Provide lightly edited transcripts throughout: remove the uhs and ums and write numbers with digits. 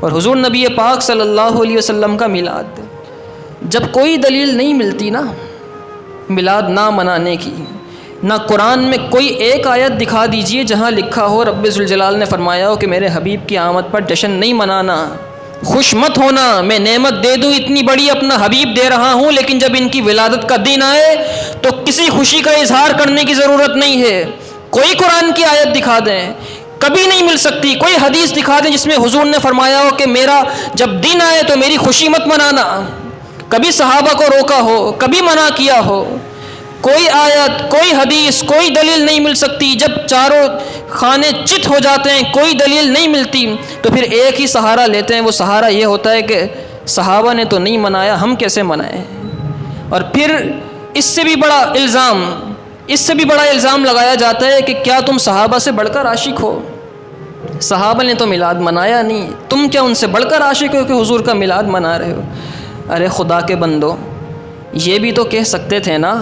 اور حضور نبی پاک صلی اللہ علیہ وسلم کا میلاد، جب کوئی دلیل نہیں ملتی نا میلاد نہ منانے کی، نہ قرآن میں کوئی ایک آیت دکھا دیجئے جہاں لکھا ہو رب ذوالجلال نے فرمایا ہو کہ میرے حبیب کی آمد پر جشن نہیں منانا، خوش مت ہونا، میں نعمت دے دوں اتنی بڑی، اپنا حبیب دے رہا ہوں، لیکن جب ان کی ولادت کا دن آئے تو کسی خوشی کا اظہار کرنے کی ضرورت نہیں ہے۔ کوئی قرآن کی آیت دکھا دیں، کبھی نہیں مل سکتی۔ کوئی حدیث دکھا دیں جس میں حضور نے فرمایا ہو کہ میرا جب دن آئے تو میری خوشی مت منانا، کبھی صحابہ کو روکا ہو، کبھی منع کیا ہو۔ کوئی آیت، کوئی حدیث، کوئی دلیل نہیں مل سکتی۔ جب چاروں خانے چت ہو جاتے ہیں، کوئی دلیل نہیں ملتی، تو پھر ایک ہی سہارا لیتے ہیں۔ وہ سہارا یہ ہوتا ہے کہ صحابہ نے تو نہیں منایا، ہم کیسے منائیں؟ اور پھر اس سے بھی بڑا الزام لگایا جاتا ہے کہ کیا تم صحابہ سے بڑھ کر عاشق ہو؟ صحابہ نے تو میلاد منایا نہیں، تم کیا ان سے بڑھ کر عاشق ہو کہ حضور کا میلاد منا رہے ہو؟ ارے خدا کے بندو، یہ بھی تو کہہ سکتے تھے نا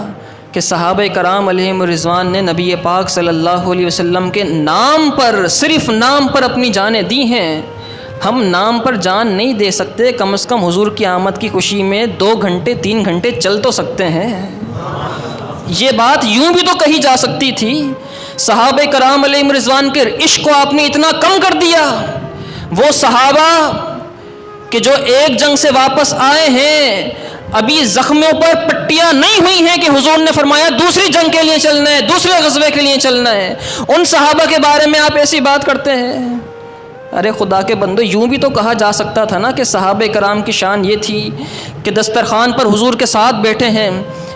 کہ صحابہ کرام علیہم الرضوان نے نبی پاک صلی اللہ علیہ وسلم کے نام پر، صرف نام پر اپنی جانیں دی ہیں۔ ہم نام پر جان نہیں دے سکتے، کم از کم حضور کی آمد کی خوشی میں 2 گھنٹے 3 گھنٹے چل تو سکتے ہیں۔ یہ بات یوں بھی تو کہی جا سکتی تھی، صحابہ کرام علیہم الرضوان کے عشق کو آپ نے اتنا کم کر دیا۔ وہ صحابہ کہ جو ایک جنگ سے واپس آئے ہیں، ابھی زخموں پر پٹیاں نہیں ہوئی ہیں کہ حضور نے فرمایا دوسری جنگ کے لیے چلنا ہے، دوسرے غزوے کے لیے چلنا ہے، ان صحابہ کے بارے میں آپ ایسی بات کرتے ہیں؟ ارے خدا کے بندو، یوں بھی تو کہا جا سکتا تھا نا کہ صحابہ کرام کی شان یہ تھی کہ دسترخوان پر حضور کے ساتھ بیٹھے ہیں،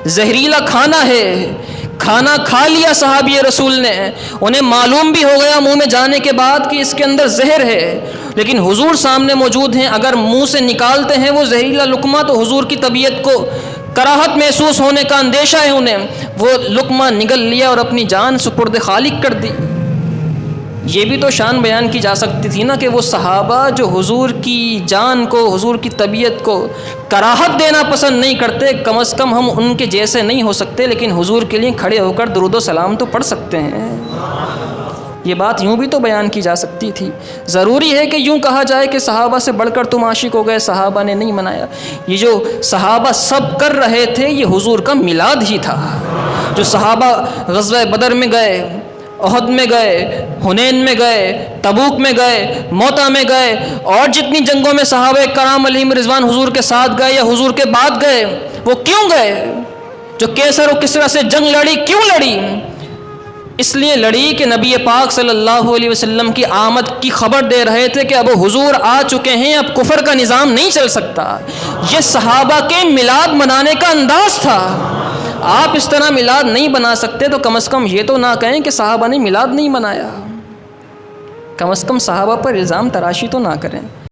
زہریلا کھانا ہے، کھانا کھا لیا صحابی رسول نے، انہیں معلوم بھی ہو گیا منہ میں جانے کے بعد کہ اس کے اندر زہر ہے، لیکن حضور سامنے موجود ہیں، اگر منہ سے نکالتے ہیں وہ زہریلا لقمہ تو حضور کی طبیعت کو کراہت محسوس ہونے کا اندیشہ ہے انہیں، وہ لقمہ نگل لیا اور اپنی جان سپرد خالق کر دی۔ یہ بھی تو شان بیان کی جا سکتی تھی نا کہ وہ صحابہ جو حضور کی جان کو، حضور کی طبیعت کو کراہت دینا پسند نہیں کرتے، کم از کم ہم ان کے جیسے نہیں ہو سکتے، لیکن حضور کے لیے کھڑے ہو کر درود و سلام تو پڑھ سکتے ہیں۔ یہ بات یوں بھی تو بیان کی جا سکتی تھی۔ ضروری ہے کہ یوں کہا جائے کہ صحابہ سے بڑھ کر تم عاشق ہو گئے، صحابہ نے نہیں منایا؟ یہ جو صحابہ سب کر رہے تھے یہ حضور کا میلاد ہی تھا۔ جو صحابہ غزوہ بدر میں گئے، احد میں گئے، حنین میں گئے، تبوک میں گئے، موتا میں گئے، اور جتنی جنگوں میں صحابہ کرام علیہم رضوان حضور کے ساتھ گئے یا حضور کے بعد گئے، وہ کیوں گئے؟ جو کیسر و کسریٰ سے جنگ لڑی، کیوں لڑی؟ اس لیے لڑی کہ نبی پاک صلی اللہ علیہ وسلم کی آمد کی خبر دے رہے تھے کہ اب حضور آ چکے ہیں، اب کفر کا نظام نہیں چل سکتا۔ یہ صحابہ کے میلاد منانے کا انداز تھا۔ آپ اس طرح میلاد نہیں بنا سکتے تو کم از کم یہ تو نہ کہیں کہ صحابہ نے میلاد نہیں منایا، کم از کم صحابہ پر الزام تراشی تو نہ کریں۔